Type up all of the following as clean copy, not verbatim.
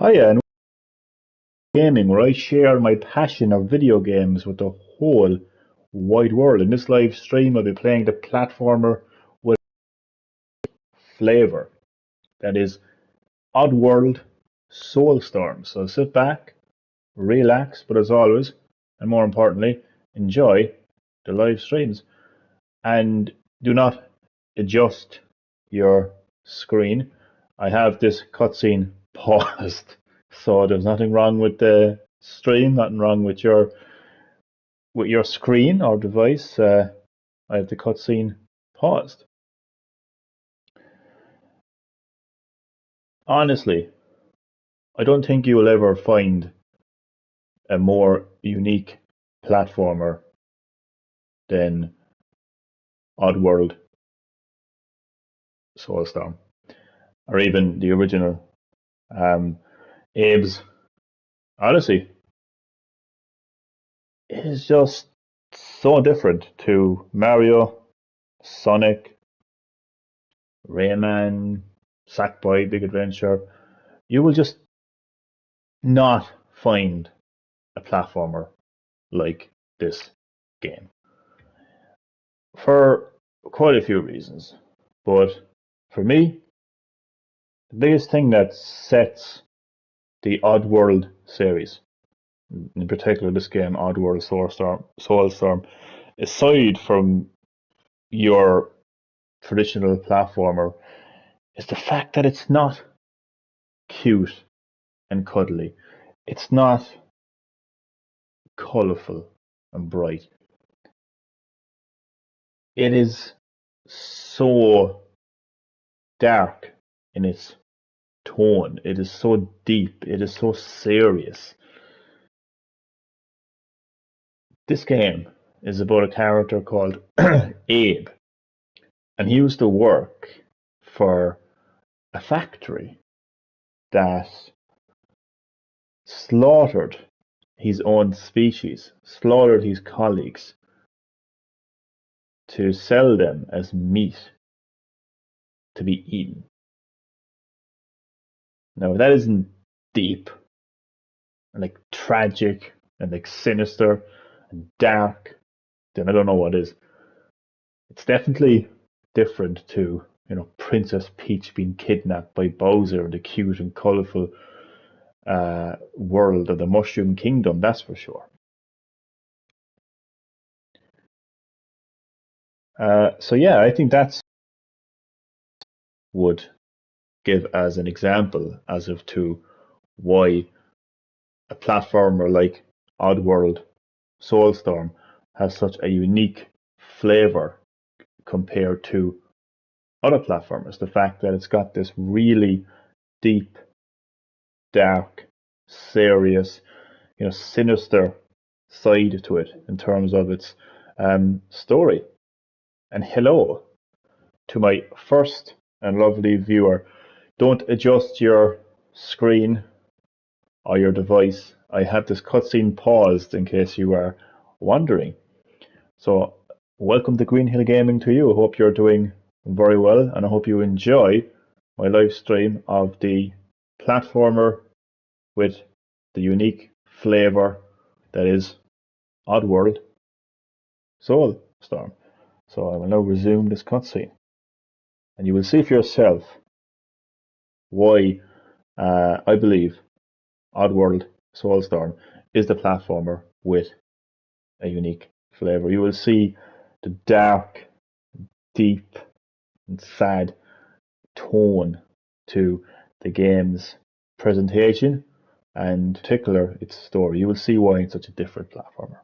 Hiya, and gaming, where I share my passion of video games with the whole wide world. In this live stream, I'll be playing the platformer with Flavour. That is Oddworld Soulstorm. So sit back, relax, but as always, and more importantly, enjoy the live streams. And do not adjust your screen. I have this cutscene paused, so there's nothing wrong with the stream, nothing wrong with your screen or device. I have the cutscene paused. Honestly, I don't think you will ever find a more unique platformer than Oddworld Soulstorm, or even the original Abe's Odyssey. It is just so different to Mario, Sonic, Rayman, Sackboy, Big Adventure. You will just not find a platformer like this game for quite a few reasons. But for me, the biggest thing that sets the Oddworld series, in particular this game, Oddworld Soulstorm, aside from your traditional platformer, is the fact that it's not cute and cuddly. It's not colourful and bright. It is so dark in its tone. It is so deep. It is so serious. This game is about a character called Abe, and he used to work for a factory that slaughtered his own species, slaughtered his colleagues to sell them as meat to be eaten. Now, if that isn't deep and like tragic and like sinister and dark, then I don't know what is. It's definitely different to, Princess Peach being kidnapped by Bowser in the cute and colourful world of the Mushroom Kingdom, that's for sure. So yeah, I think that's would give as an example as of to why a platformer like Oddworld Soulstorm has such a unique flavour compared to other platformers. The fact that it's got this really deep, dark, serious, sinister side to it in terms of its story. And hello to my first and lovely viewer. Don't adjust your screen or your device. I have this cutscene paused in case you are wondering. So, welcome to Green Hill Gaming to you. I hope you're doing very well, and I hope you enjoy my live stream of the platformer with the unique flavour that is Oddworld Soulstorm. So I will now resume this cutscene, and you will see for yourself why I believe Oddworld Soulstorm is the platformer with a unique flavour. You will see the dark, deep, and sad tone to the game's presentation and in particular its story. You will see why it's such a different platformer.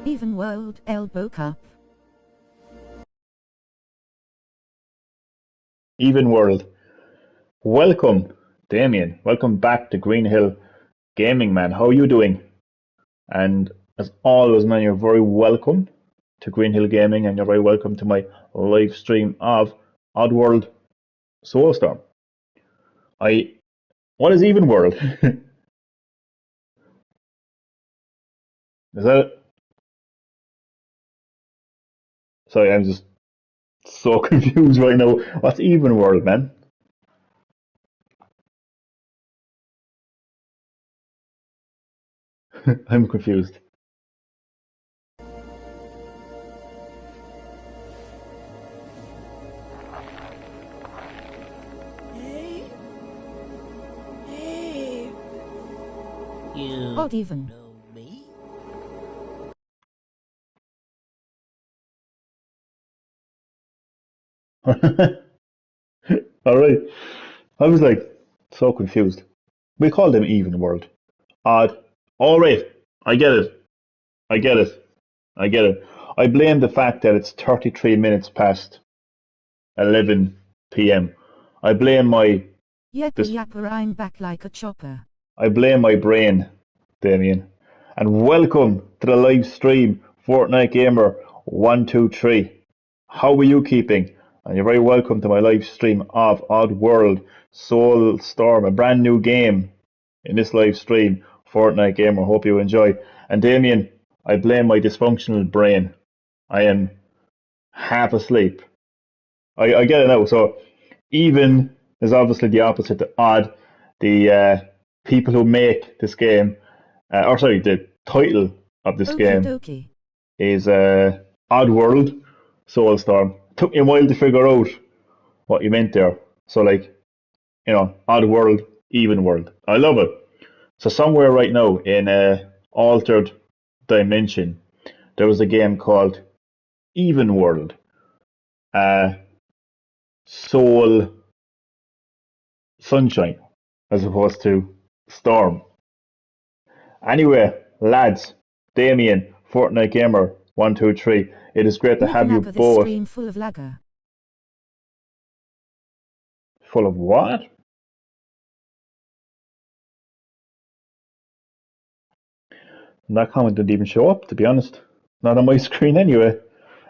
Even World Elbow Cup. Even World. Welcome, Damien. Welcome back to Green Hill Gaming, man. How are you doing? And as always, man, you're very welcome to Green Hill Gaming, and you're very welcome to my live stream of Oddworld Soulstorm. What is Even World? Is that it? Sorry, I'm just so confused right now. What's Even World, man? I'm confused. Hey. You Odd even. know me? Alright. I was like so confused. We call them Even World. Odd. Alright. I get it. I get it. I get it. I blame the fact that it's 33 minutes past 11 p.m. I blame my Yepper yapper, I'm back like a chopper. I blame my brain, Damien. And welcome to the live stream, Fortnite Gamer 123. How are you keeping? And you're very welcome to my live stream of Oddworld Soulstorm, a brand new game in this live stream, Fortnite Gamer. Hope you enjoy. And Damien, I blame my dysfunctional brain. I am half asleep. I get it now. So even is obviously the opposite to odd. The people who make this game, or sorry, the title of this Okie game dokie. is Oddworld Soulstorm. Took me a while to figure out what you meant there. So like, Oddworld, Even World. I love it. So somewhere right now in a altered dimension, there was a game called Even World. Soul Sunshine as opposed to Storm. Anyway, lads, Damien, Fortnite Gamer 123, it is great to have you Nipper this both. stream full of lager. Full of what? That comment didn't even show up, to be honest. Not on my screen anyway.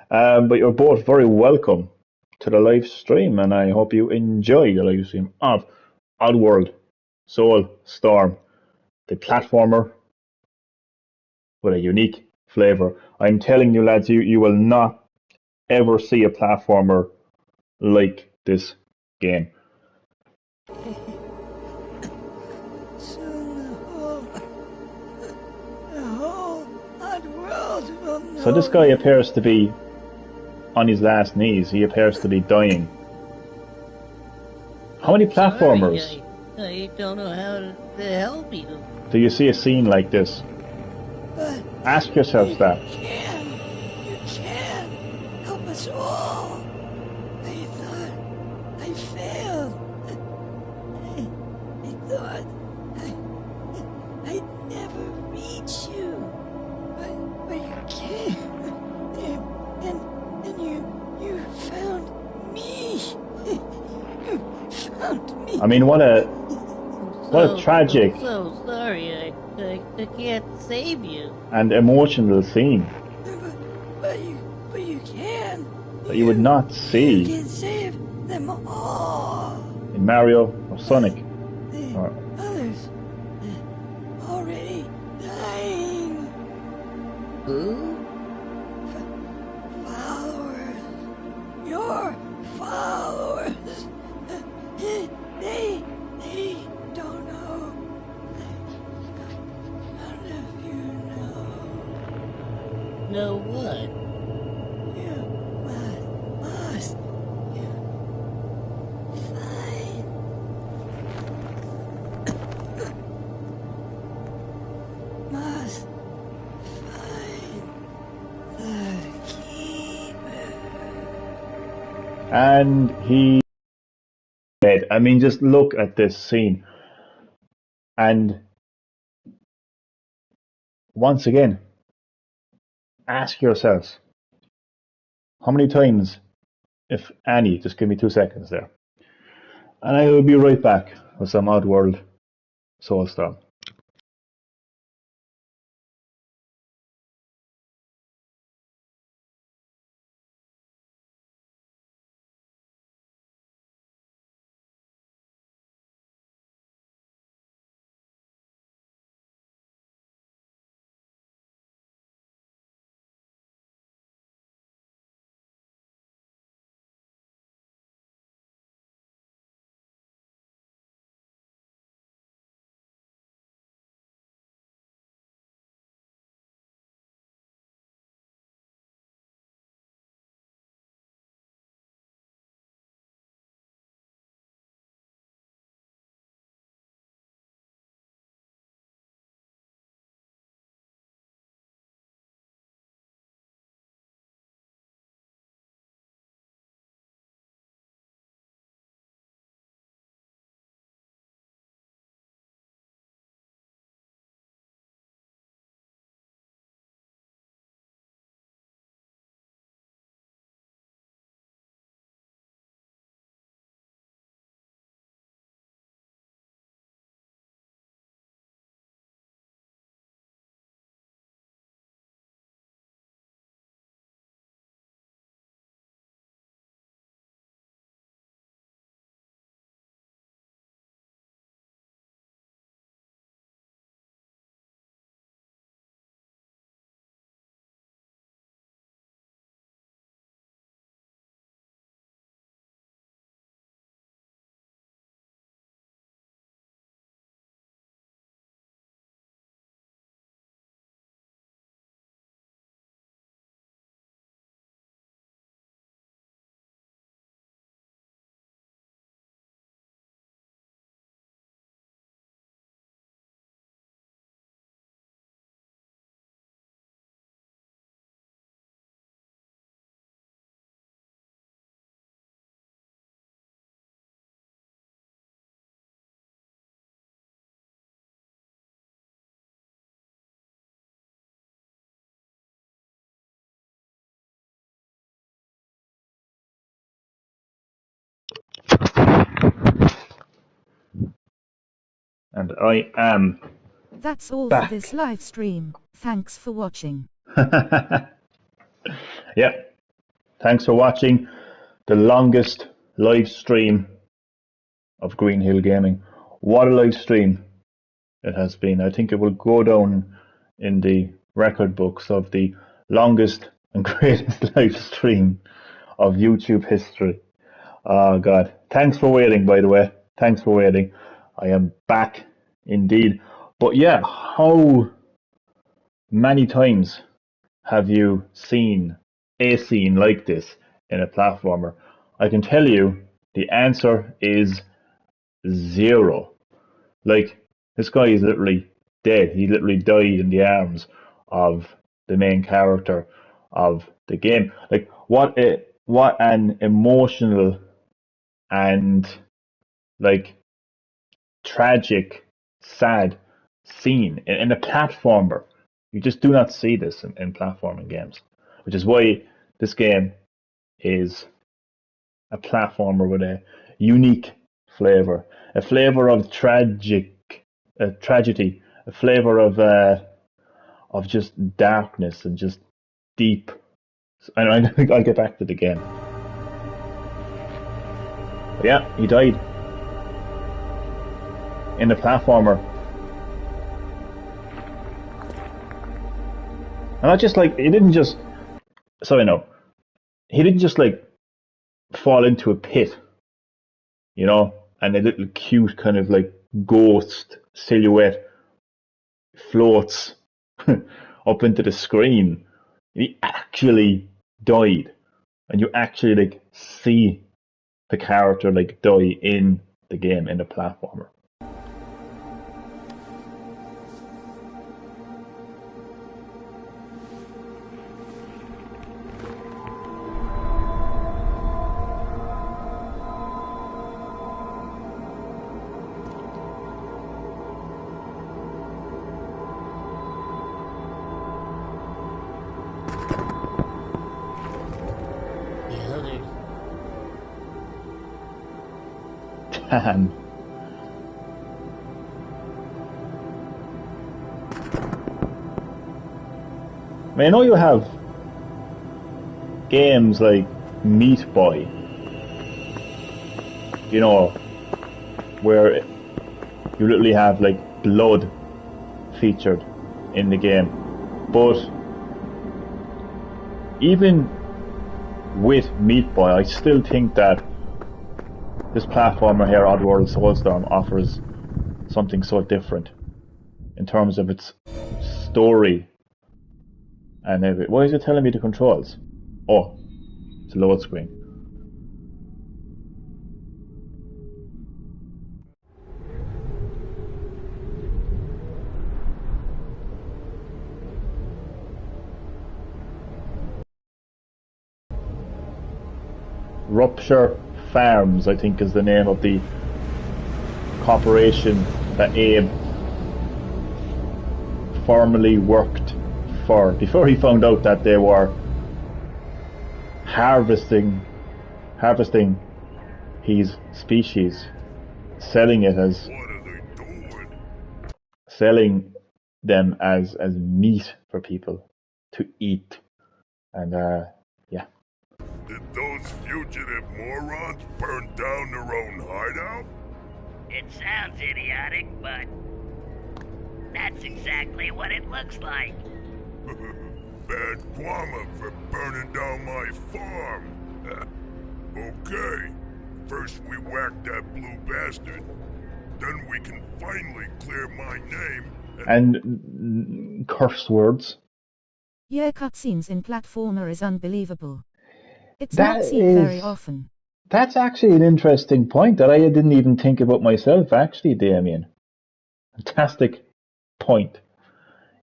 But you're both very welcome to the live stream, and I hope you enjoy the live stream of Oddworld Soulstorm, the platformer with a unique flavour. I'm telling you, lads, you will not ever see a platformer like this game. Soon the whole odd world will know. So this guy appears to be on his last knees. He appears to be dying. How many platformers? Sorry, I don't know how to help you. Do you see a scene like this? But Ask yourselves that. you can help us all. I thought I failed. I thought I'd never reach you. But you came. And you found me. You found me. I mean, what a tragic So sorry, I can't save you. and emotional scene But you can. that you would not You see can save them all. in Mario or Sonic. The Or, others already dying. Who? Followers. Your followers. They don't know. None of you know. Know what? You must find. Must find the keeper. and he dead. I mean, just look at this scene. And once again, ask yourselves, how many times, if any, just give me 2 seconds there, and I will be right back with some Oddworld Soulstorm. And I am That's all back. for this live stream. Thanks for watching. Yeah, thanks for watching the longest live stream of Green Hill Gaming. What a live stream it has been. I think it will go down in the record books of the longest and greatest live stream of YouTube history. Oh God. Thanks for waiting, by the way. Thanks for waiting. I am back indeed. But yeah, how many times have you seen a scene like this in a platformer? I can tell you the answer is zero. Like, this guy is literally dead. He literally died in the arms of the main character of the game. Like, what an emotional and like tragic, sad scene in a platformer. You just do not see this in platforming games, which is why this game is a platformer with a unique flavor, a flavor of tragedy, a flavor of just darkness and just deep. And I think I'll get back to the game. But yeah, he died in the platformer. And I just like, he didn't just, so I know, he didn't just like fall into a pit, you know, and a little cute kind of like ghost silhouette floats up into the screen. He actually died, and you actually like see the character like die in the game, in the platformer. Damn. I mean, I know you have games like Meat Boy, you know, where you literally have like blood featured in the game. But even with Meat Boy, I still think that this platformer here, Oddworld Soulstorm, offers something so different in terms of its story and everything. Why is it telling me the controls? Oh, it's a load screen. Rupture Farms, I think, is the name of the corporation that Abe formerly worked for before he found out that they were harvesting his species, selling it as selling them as meat for people to eat. And yeah. Did those fugitive morons burn down their own hideout? It sounds idiotic, but that's exactly what it looks like. Bad karma for burning down my farm. Okay, first we whack that blue bastard, then we can finally clear my name and curse words. Yeah, cutscenes in platformer is unbelievable. It's not seen very often. That's actually an interesting point that I didn't even think about myself, actually, Damien. Fantastic point.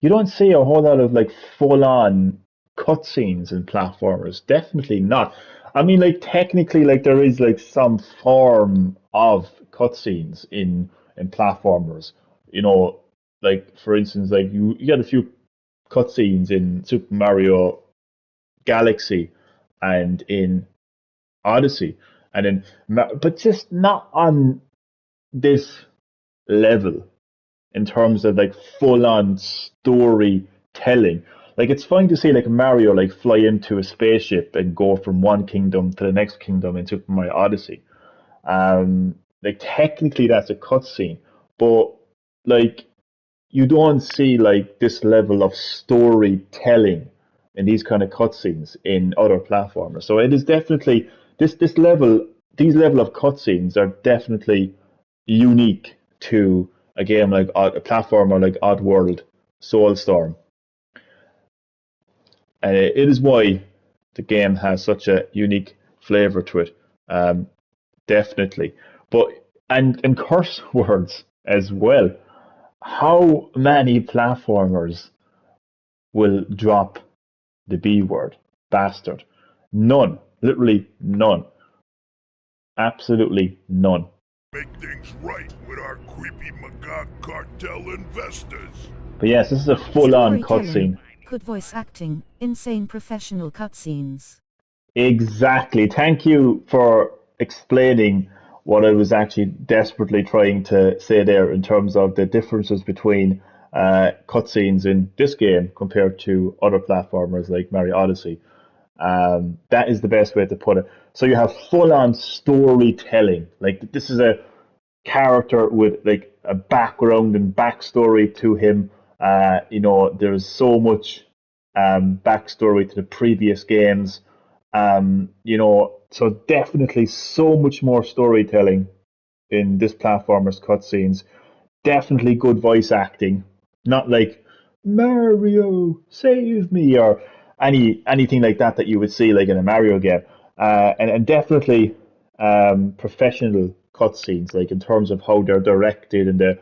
You don't see a whole lot of like full-on cutscenes in platformers. Definitely not. I mean, like technically, like there is like some form of cutscenes in platformers. You know, like for instance, like you get a few cutscenes in Super Mario Galaxy and in Odyssey, and then but just not on this level. in terms of like full-on storytelling. Like it's fine to see like Mario like fly into a spaceship and go from one kingdom to the next kingdom in Super Mario Odyssey. Like technically that's a cutscene, but like you don't see like this level of storytelling in these kind of cutscenes in other platformers. So it is definitely this level. These level of cutscenes are definitely unique to a game like a platformer like Oddworld, Soulstorm, and it is why the game has such a unique flavor to it. Definitely, but and curse words as well. How many platformers will drop the B word, bastard? None, literally none, absolutely none. Make things right with our creepy Magog cartel investors. But yes, this is a full-on cutscene. Good voice acting, insane professional cutscenes. Exactly. Thank you for explaining what I was actually desperately trying to say there in terms of the differences between cutscenes in this game compared to other platformers like Mario Odyssey. That is the best way to put it. So you have full-on storytelling. Like this is a character with like a background and backstory to him. There's so much backstory to the previous games. So definitely so much more storytelling in this platformer's cutscenes. Definitely good voice acting. Not like Mario, save me, or anything like that you would see like in a Mario game. And definitely professional cutscenes, like in terms of how they're directed and the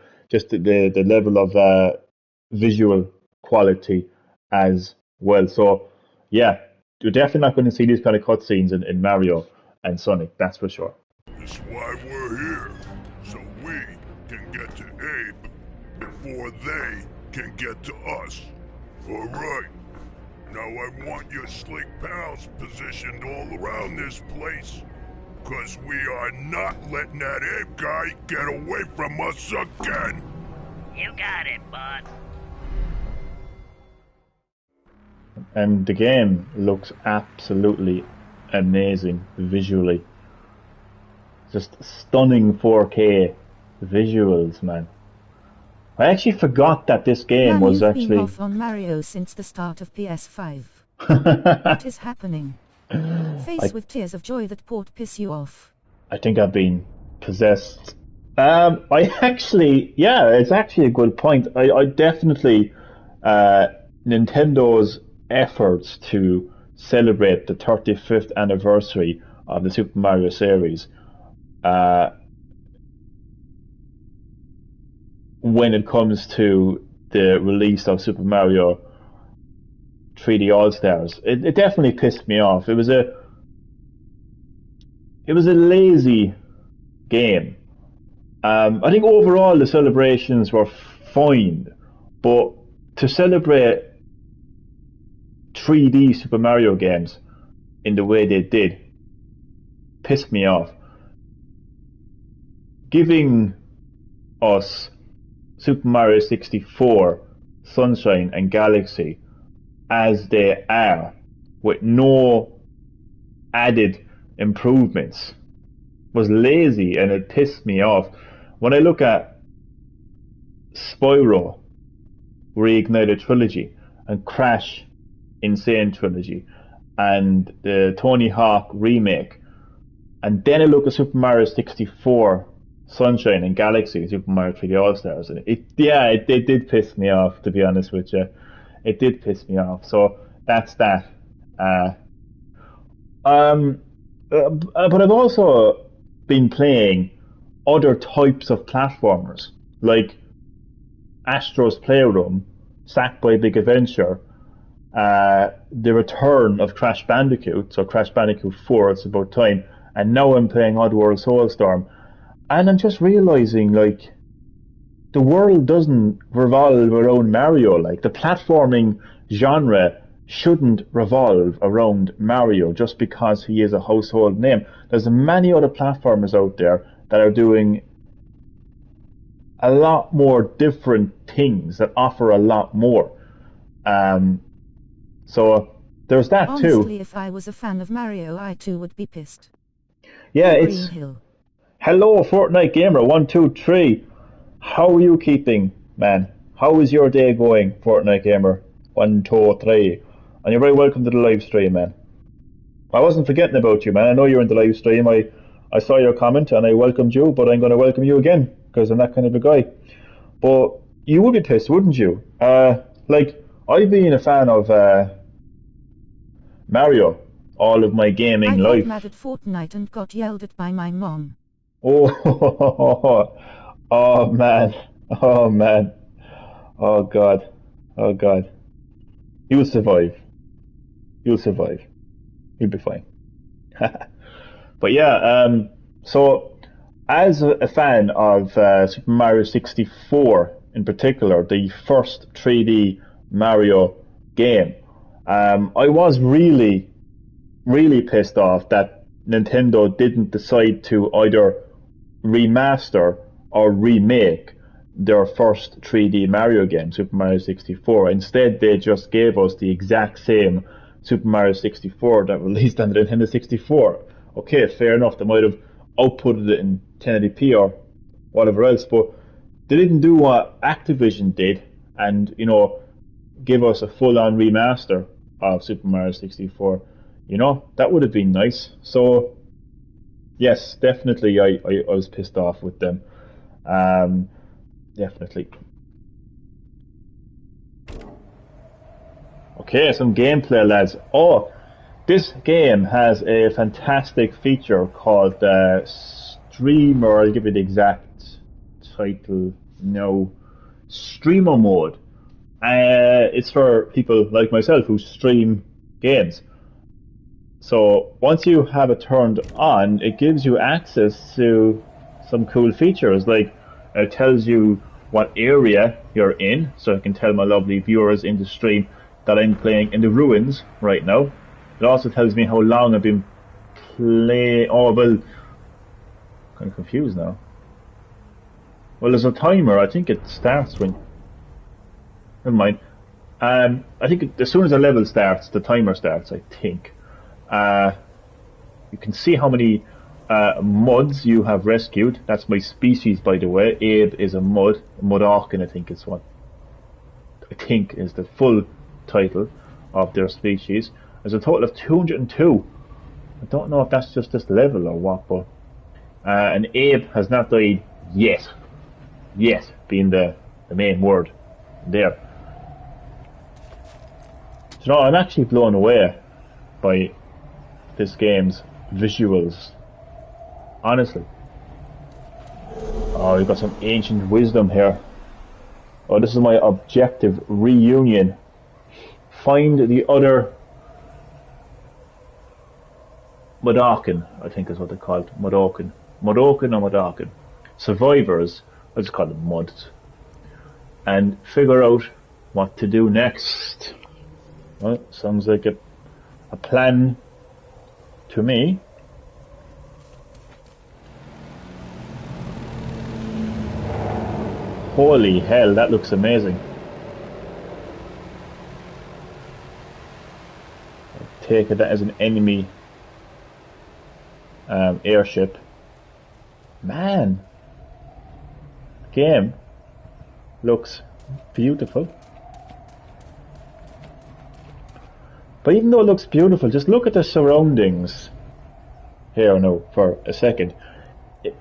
level of visual quality as well. So yeah, you're definitely not going to see these kind of cutscenes in Mario and Sonic, that's for sure. That's why we're here, so we can get to Abe before they can get to us. Alright, now I want your slick pals positioned all around this place, cause we are not letting that Abe guy get away from us again. You got it, bud. And the game looks absolutely amazing visually. Just stunning 4K visuals, man. I actually forgot that this game was You've been actually... off on Mario since the start of PS5. What is happening? Face with tears of joy that port piss you off. I think I've been possessed. It's actually a good point. I definitely... Nintendo's efforts to celebrate the 35th anniversary of the Super Mario series, when it comes to the release of Super Mario 3D All-Stars, it definitely pissed me off. It was a lazy game. I think overall the celebrations were fine, but to celebrate 3D Super Mario games in the way they did pissed me off. Giving us Super Mario 64, Sunshine and Galaxy as they are, with no added improvements, was lazy, and it pissed me off. When I look at Spyro Reignited Trilogy and Crash Insane Trilogy and the Tony Hawk remake, and then I look at Super Mario 64, Sunshine and Galaxy, Super Mario 3D All-Stars, and it did piss me off, to be honest with you. It did piss me off. So that's that. But I've also been playing other types of platformers, like Astro's Playroom, Sacked by Big Adventure, the return of Crash Bandicoot, so Crash Bandicoot 4, it's about time, and now I'm playing Oddworld Soulstorm, and I'm just realizing, like, the world doesn't revolve around Mario. Like, the platforming genre shouldn't revolve around Mario just because he is a household name. There's many other platformers out there that are doing a lot more different things that offer a lot more. So there's that Honestly, too. if I was a fan of Mario, I too would be pissed. Yeah, Hey, it's Green Hill. hello Fortnite gamer 123. How are you keeping, man? How is your day going, Fortnite gamer 123? And you're very welcome to the live stream, man. I wasn't forgetting about you, man. I know you're in the live stream. I saw your comment and I welcomed you, but I'm going to welcome you again because I'm that kind of a guy. But you would be pissed, wouldn't you? Like, I've been a fan of Mario all of my gaming I got life. mad at Fortnite and got yelled at by my mom. Oh, oh man, oh man, oh god, oh god. You'll survive. You'll survive. You'll be fine. But yeah, so as a fan of Super Mario 64 in particular, the first 3D Mario game, I was really, really pissed off that Nintendo didn't decide to either remaster or remake their first 3D Mario game, Super Mario 64. Instead, they just gave us the exact same Super Mario 64 that released on the Nintendo 64. Okay, fair enough, they might have outputted it in 1080p or whatever else, but they didn't do what Activision did and, you know, give us a full-on remaster of Super Mario 64. You know, that would have been nice. So, yes, definitely I was pissed off with them. Definitely. Okay, some gameplay, lads. Oh, this game has a fantastic feature called Streamer. I'll give you the exact title now. Streamer mode. It's for people like myself who stream games. So once you have it turned on, it gives you access to some cool features. Like it tells you what area you're in, so I can tell my lovely viewers in the stream that I'm playing in the ruins right now. It also tells me how long I've been playing. Oh well, kind of confused now. Well, there's a timer. I think it starts when. Never mind. I think as soon as a level starts, the timer starts. I think. You can see how many muds you have rescued. That's my species, by the way. Abe is a mud. Mudorkin, I think is what. I think is the full title of their species. There's a total of 202. I don't know if that's just this level or what, but and Abe has not died yet. Yet being the main word there. So no, I'm actually blown away by this game's visuals. Honestly. Oh, we've got some ancient wisdom here. Oh, this is my objective reunion. Find the other Mudorkin, I think is what they're called. Mudorkin. Mudorkin or Mudorkin. Survivors, I just call them muds. And figure out what to do next. Well, sounds like a plan to me. Holy hell, that looks amazing. I take it as an enemy airship. Man, game looks beautiful. But even though it looks beautiful, just look at the surroundings here now for a second.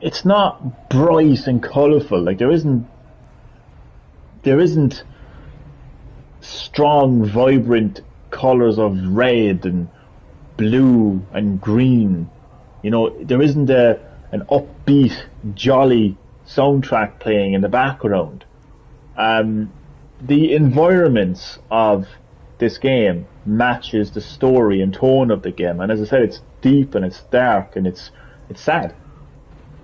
It's not bright and colourful. Like there isn't strong, vibrant colours of red and blue and green. You know, there isn't an upbeat, jolly soundtrack playing in the background. The environments of this game matches the story and tone of the game, and as I said, it's deep and it's dark and it's sad.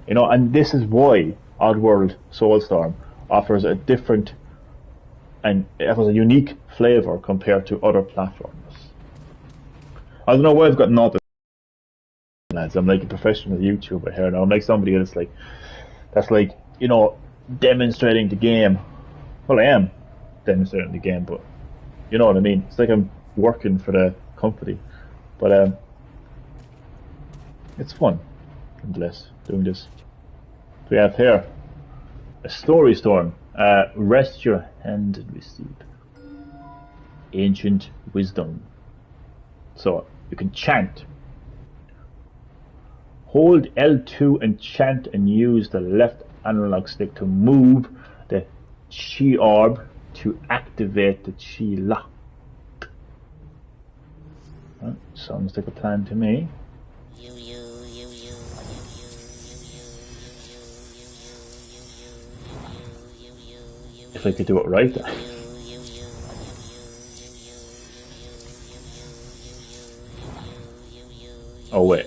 You know, and this is why Oddworld Soulstorm offers a different and it has a unique flavour compared to other platforms. I don't know why I've got nothing, lads. I'm like a professional YouTuber here now. I'm like somebody else, that's like, you know, demonstrating the game. Well, I am demonstrating the game, but you know what I mean. It's like I'm working for the company, but it's fun, nonetheless, doing this. We have here a Soulstorm. Rest your hand and receive ancient wisdom. So you can chant. Hold L2 and chant, and use the left analog stick to move the Chi orb to activate the Chi lock. Sounds like a plan to me. If I could do it right. Oh wait.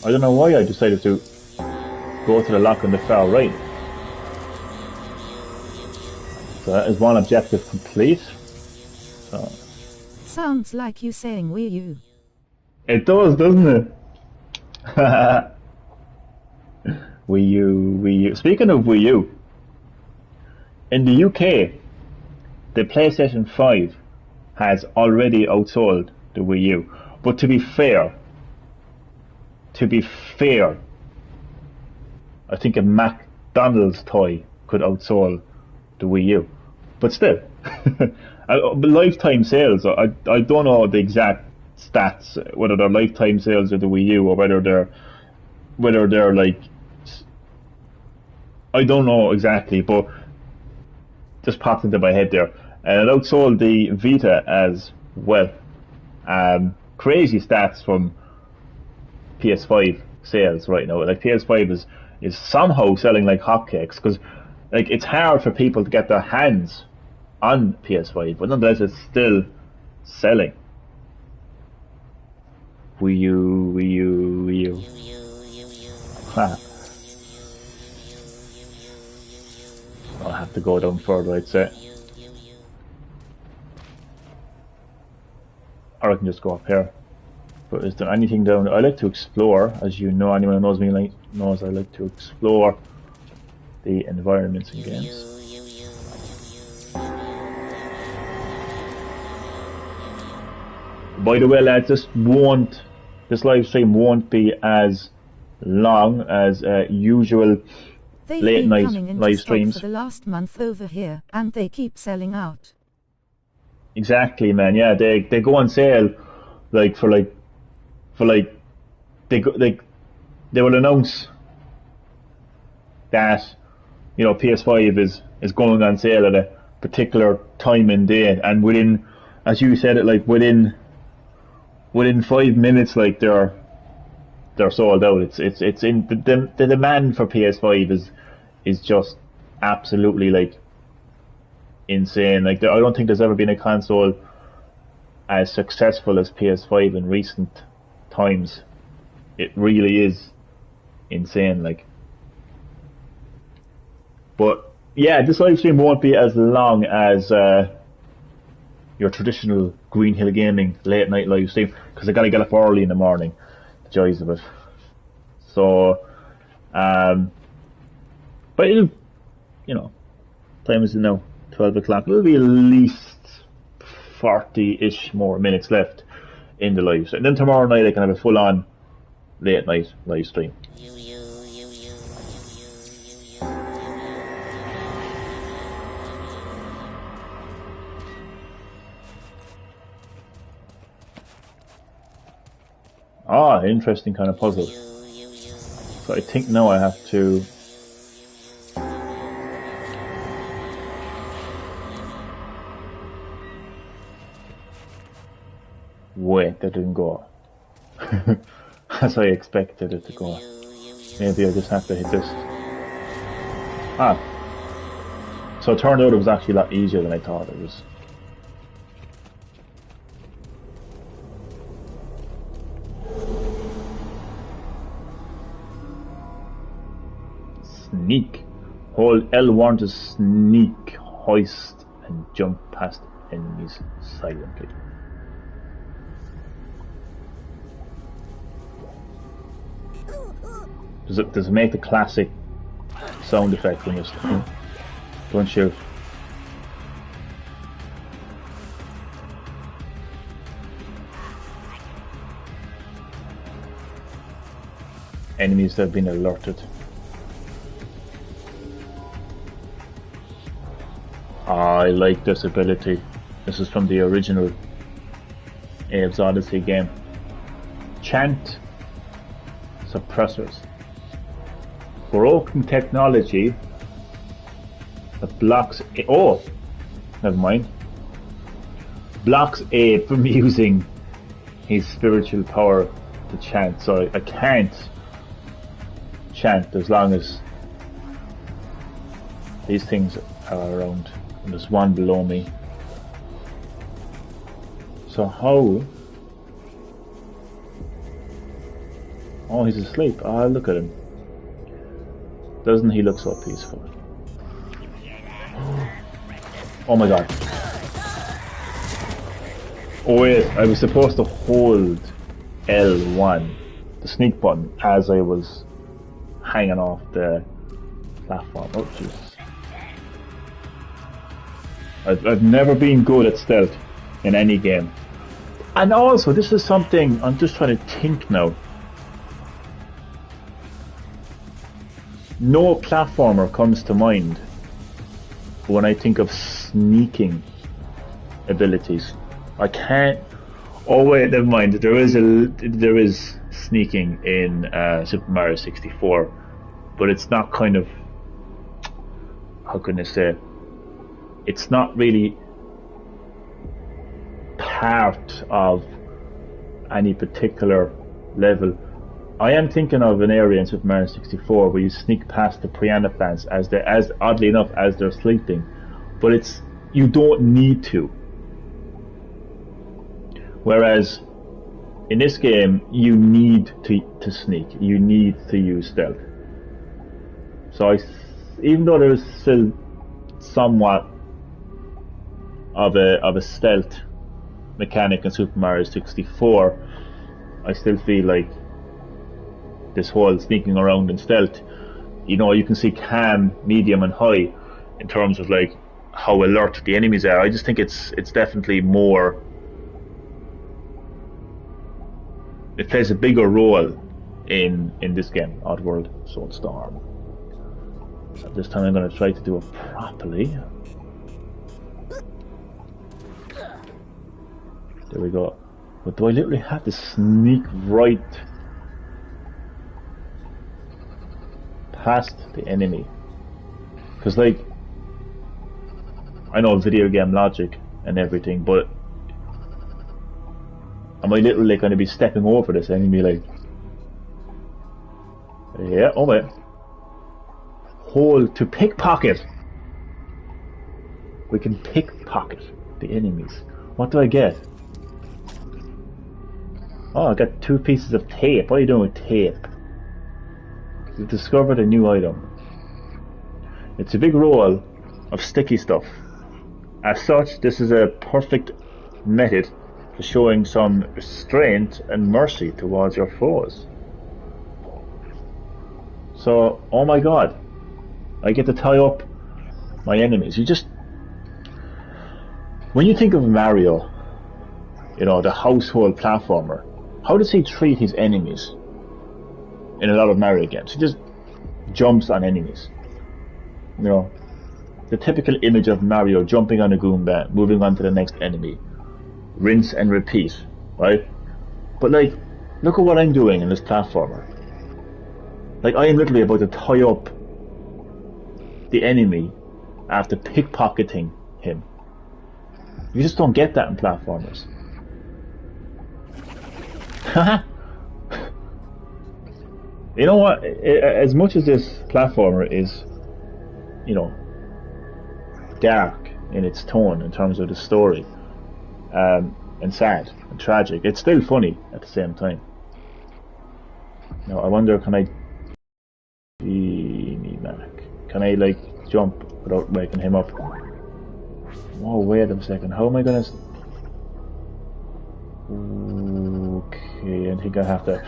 I don't know why I decided to go to the lock on the far right. So that is one objective complete. So. Sounds like you saying Wii U. It does, doesn't it? Wii U, Wii U. Speaking of Wii U, in the UK, the PlayStation 5 has already outsold the Wii U. But to be fair, I think a McDonald's toy could outsell the Wii U. But still, lifetime sales, I don't know the exact stats, whether they're lifetime sales of the Wii U or whether they're like, I don't know exactly, but just popped into my head there. And it outsold the Vita as well. Crazy stats from PS5 sales right now. Like PS5 is somehow selling like hotcakes, because like it's hard for people to get their hands on PS5, but nonetheless it's still selling. Wii U, Wii U, Wii U. Ha. I'll have to go down further, I'd say. Or I can just go up here. But is there anything down there? I like to explore, as you know, anyone who knows me knows I like to explore the environments in games. By the way, lads, this live stream won't be as long as usual late night live streams. For the last month over here, and they keep selling out. Exactly, man. Yeah, they go on sale, they will announce that, you know, PS5 is going on sale at a particular time and date, and within, as you said it, like within 5 minutes, like they're sold out. It's in the demand for PS5 is just absolutely like insane. Like I don't think there's ever been a console as successful as PS5 in recent times. It really is insane. Like, but yeah, this live stream won't be as long as your traditional Green Hill Gaming late night live stream, because I gotta get up early in the morning. The joys of it. So, but it'll, you know, time is now 12 o'clock. There'll be at least 40-ish more minutes left in the live stream. And then tomorrow night I can have a full-on late night live stream. Ah, interesting kind of puzzle. So I think now I have to... Wait, that didn't go as I expected it to go. Maybe I just have to hit this. Ah. So it turned out it was actually a lot easier than I thought it was. Sneak. Hold L1 to sneak, hoist, and jump past enemies silently. Does it make the classic sound effect when you don't shoot. Enemies have been alerted. I like this ability. This is from the original Abe's Odyssey game. Chant suppressors. Broken technology that blocks... Oh! Never mind. Blocks Abe from using his spiritual power to chant. So I can't chant as long as these things are around. And there's one below me. So how... Oh, he's asleep. Ah, look at him. Doesn't he look so peaceful? Oh my god. Oh wait, I was supposed to hold L1, the sneak button, as I was hanging off the platform. Oh Jesus. I've never been good at stealth in any game. And also, this is something, I'm just trying to think now. No platformer comes to mind when I think of sneaking abilities. I can't... Oh wait, never mind. There is sneaking in Super Mario 64, but it's not kind of... How can I say? It's not really part of any particular level. I am thinking of an area in Super Mario 64 where you sneak past the piranha plants as oddly enough as they're sleeping, but you don't need to. Whereas in this game you need to sneak, you need to use stealth. So even though there is still somewhat of a stealth mechanic in Super Mario 64, I still feel like this whole sneaking around in stealth, you know, you can see cam, medium and high in terms of like how alert the enemies are. I just think it's definitely more, it plays a bigger role in this game, Oddworld Soulstorm. So this time I'm going to try to do it properly. There we go. But do I literally have to sneak right past the enemy? Because like, I know video game logic and everything, but am I literally going to be stepping over this enemy like... Yeah, oh wait. Hold to pickpocket. We can pickpocket the enemies. What do I get? Oh, I got 2 pieces of tape. What are you doing with tape? You've discovered a new item. It's a big roll of sticky stuff. As such, this is a perfect method for showing some restraint and mercy towards your foes. So, oh my god, I get to tie up my enemies. When you think of Mario, you know, the household platformer, how does he treat his enemies in a lot of Mario games? He just jumps on enemies. You know, the typical image of Mario jumping on a Goomba, moving on to the next enemy. Rinse and repeat, right? But like, look at what I'm doing in this platformer. Like, I am literally about to tie up the enemy after pickpocketing him. You just don't get that in platformers. You know what? As much as this platformer is, you know, dark in its tone in terms of the story, and sad and tragic, it's still funny at the same time. Now, I wonder, can I Can I like jump without waking him up? Oh, wait a second. How am I gonna? Okay, I think I have to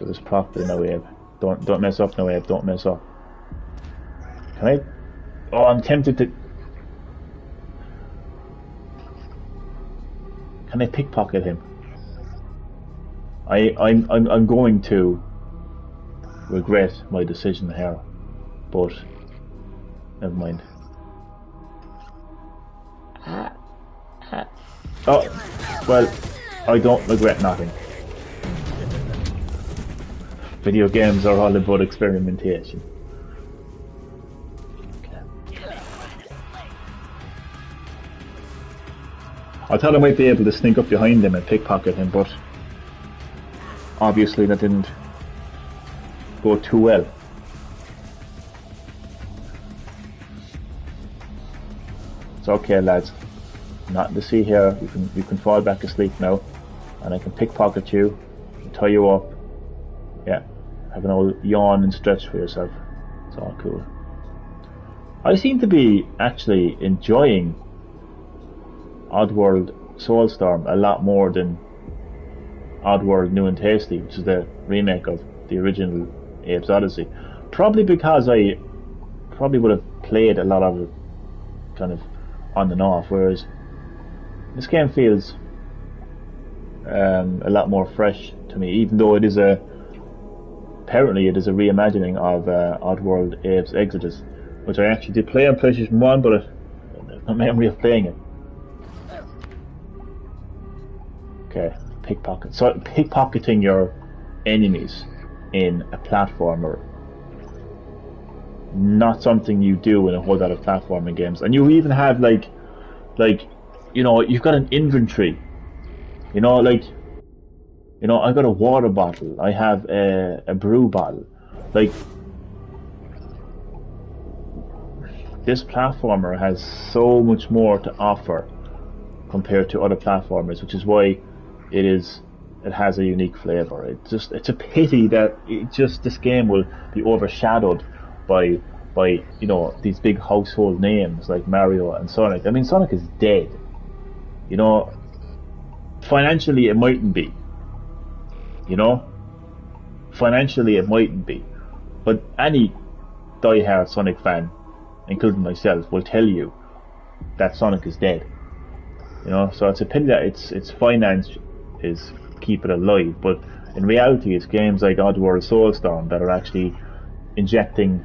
There's profit now, Abe. Don't mess up now, Abe. Don't mess up. Can I? Oh, I'm tempted to. Can I pickpocket him? I'm going to regret my decision here, but never mind. Oh, well, I don't regret nothing. Video games are all about experimentation. Okay. I thought I might be able to sneak up behind him and pickpocket him, but obviously that didn't go too well. It's okay, lads. Nothing to see here. You can fall back asleep now, and I can pickpocket you, tie you up. Yeah, have an old yawn and stretch for yourself. It's all cool. I seem to be actually enjoying Oddworld Soulstorm a lot more than Oddworld New and Tasty, which is the remake of the original Abe's Odyssey. Probably because I probably would have played a lot of it kind of on and off, whereas this game feels a lot more fresh to me, even though apparently it is a reimagining of Oddworld Abe's Exodus, which I actually did play on PlayStation 1, but I have no memory of playing it. Okay, pickpocket. So pickpocketing your enemies in a platformer, not something you do in a whole lot of platforming games. And you even have like you know, you've got an inventory. You know, I've got a water bottle. I have a brew bottle. Like, this platformer has so much more to offer compared to other platformers, which is why it has a unique flavor. It's a pity that this game will be overshadowed by you know, these big household names like Mario and Sonic. I mean, Sonic is dead. You know, financially it mightn't be. You know, financially it mightn't be, but any die-hard Sonic fan, including myself, will tell you that Sonic is dead. You know, so it's a pity that its finance is keep it alive, but in reality it's games like Oddworld Soulstorm that are actually injecting,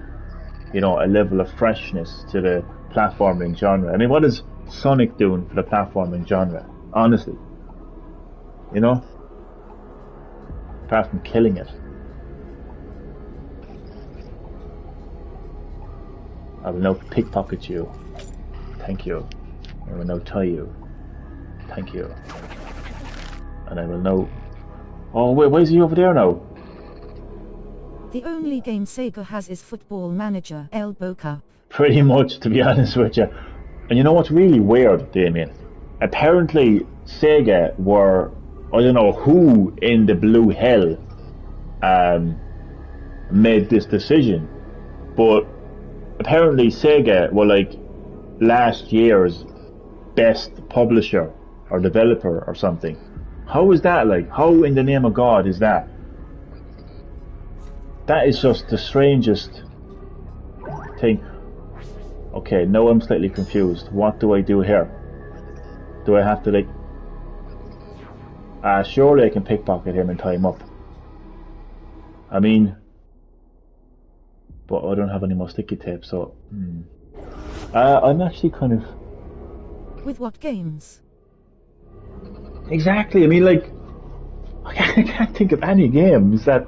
you know, a level of freshness to the platforming genre. I mean, what is Sonic doing for the platforming genre, honestly? You know, apart from killing it. I will now pickpocket you. Thank you. I will now tie you. Thank you. And I will now... Oh wait, why is he over there now? The only game Sega has is Football Manager Elbow Cup. Pretty much, to be honest with you. And you know what's really weird, Damien? Apparently Sega were... I don't know who in the blue hell made this decision, but apparently Sega were like last year's best publisher or developer or something. How is that? Like, how in the name of God is that? That is just the strangest thing. Okay, now I'm slightly confused. What do I do here? Do I have to like... surely I can pickpocket him and tie him up. I mean... But I don't have any more sticky tape, so... I'm actually kind of... With what games? Exactly, I mean, like... I can't think of any games that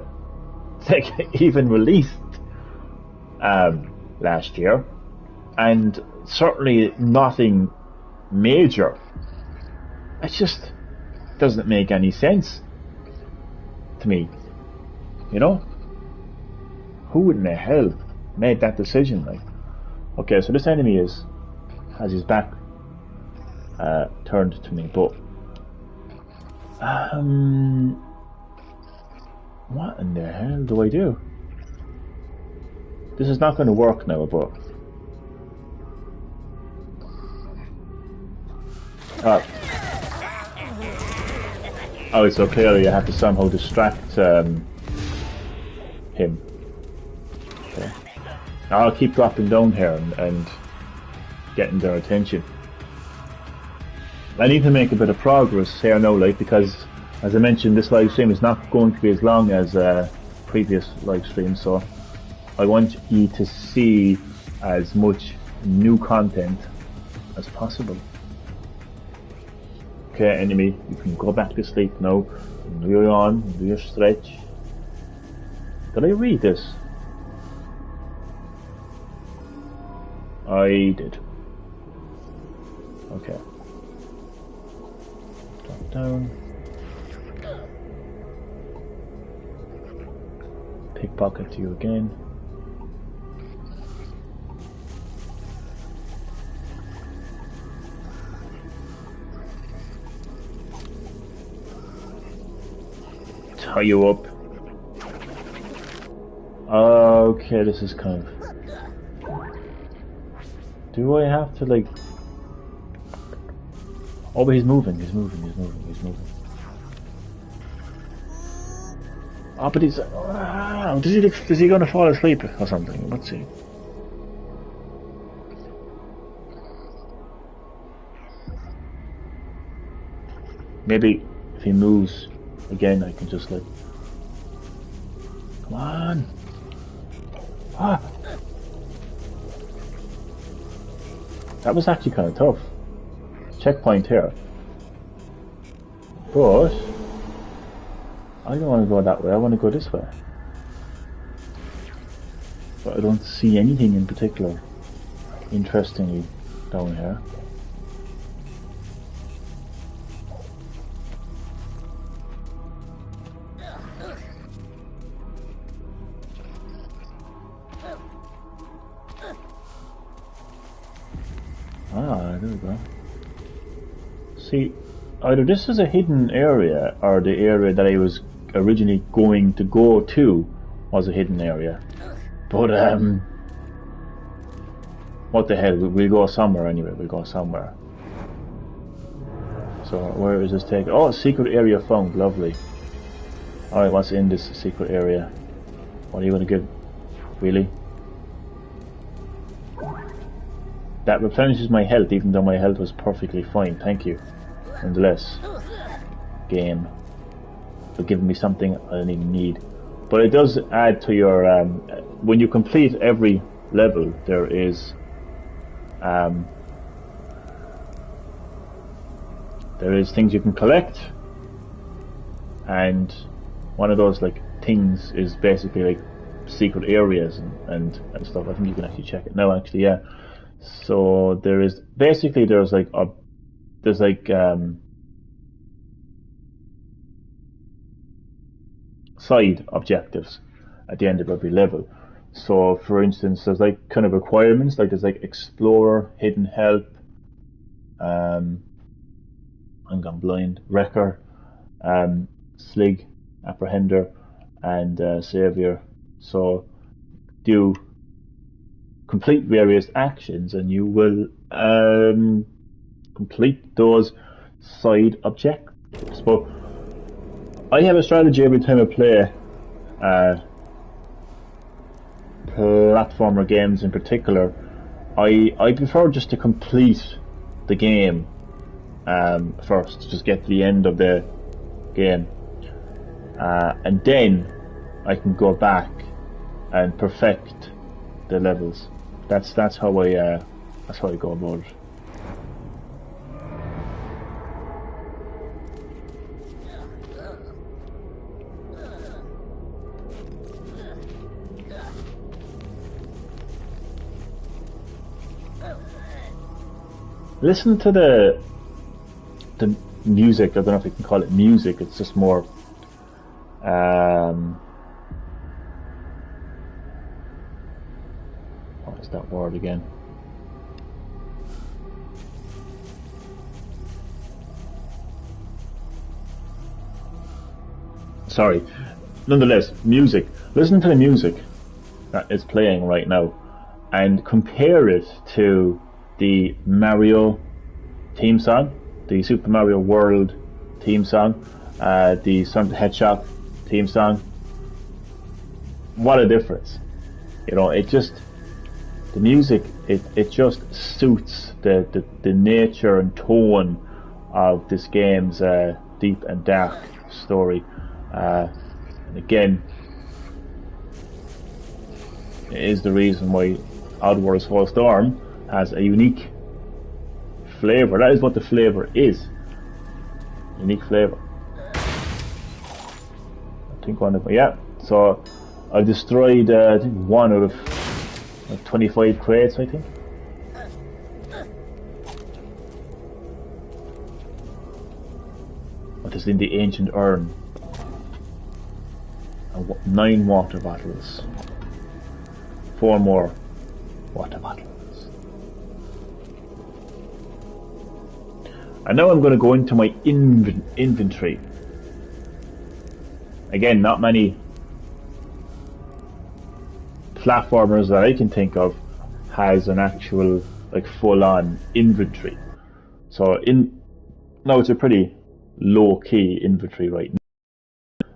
even released last year. And certainly nothing major. It just doesn't make any sense to me. You know? Who in the hell made that decision? Like, okay, so this enemy has his back turned to me, but what in the hell do I do? This is not going to work now, but oh, it's so clearly you have to somehow distract him. Okay. I'll keep dropping down here and getting their attention. I need to make a bit of progress here now, like, because as I mentioned, this live stream is not going to be as long as previous live streams, so I want you to see as much new content as possible. Okay, enemy, you can go back to sleep now. Do your yawn, do your stretch. Did I read this? I did. Okay. Drop down. Pickpocket you again. Tie you up. Okay, this is kind of... Do I have to like... Oh, but he's moving, he's moving, he's moving, he's moving. Oh, but he's... is he gonna fall asleep or something? Let's see. Maybe if he moves again, I can just like... Come on! Ah! That was actually kind of tough. Checkpoint here. But... I don't want to go that way, I want to go this way. But I don't see anything in particular interestingly down here. Ah, there we go. See, either this is a hidden area or the area that I was originally going to go to was a hidden area. But what the hell, we'll go somewhere anyway, we'll go somewhere. So where is this taking? Oh, secret area found, lovely. Alright, what's in this secret area? What are you going to give? Really? That replenishes my health, even though my health was perfectly fine, thank you. Nonetheless, game, for giving me something I don't even need. But it does add to your, when you complete every level, there is things you can collect, and one of those like things is basically like secret areas and stuff. I think you can actually check it now, actually, yeah. So there is basically there's side objectives at the end of every level. So for instance, there's like kind of requirements, like there's like explorer, hidden help, I'm gone blind, wrecker, slig, apprehender, and savior. So do complete various actions and you will complete those side objectives. But I have a strategy every time I play platformer games in particular. I prefer just to complete the game first, just get to the end of the game, and then I can go back and perfect the levels. That's how I go about it. Listen to the music. I don't know if you can call it music. It's just more what is that word again? Sorry. Nonetheless, music. Listen to the music that is playing right now and compare it to the Mario theme song, the Super Mario World theme song, the Sonic the Hedgehog theme song. what a difference. You know, it just, the music, it just suits the nature and tone of this game's deep and dark story. And again, it is the reason why Oddworld's Soulstorm has a unique flavour. That is what the flavour is. Unique flavour. I think one of them, yeah. So I've destroyed I think 1 out of 25 crates, I think. What is in the ancient urn? 9 water bottles. 4 more water bottles. And now I'm going to go into my inventory. Again, not many platformers that I can think of has an actual like full-on inventory. So now it's a pretty low-key inventory right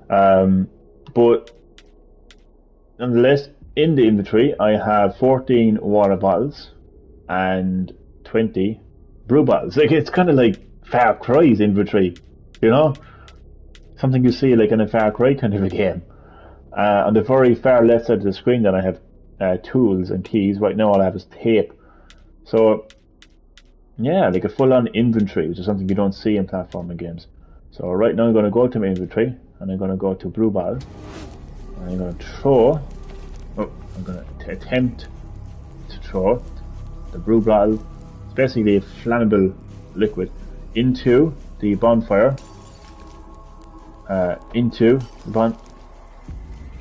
now. But nonetheless, in the inventory I have 14 water bottles and 20 brew bottles. Like, it's kind of like Far Cry's inventory, you know? Something you see like in a Far Cry kind of a game. On the very far left side of the screen then I have tools and keys. Right now all I have is tape. So yeah, like a full-on inventory, which is something you don't see in platforming games. So right now I'm going to go to my inventory and I'm going to go to brew bottle and I'm going to throw, I'm going to attempt to throw the brew bottle, it's basically a flammable liquid, into the bonfire,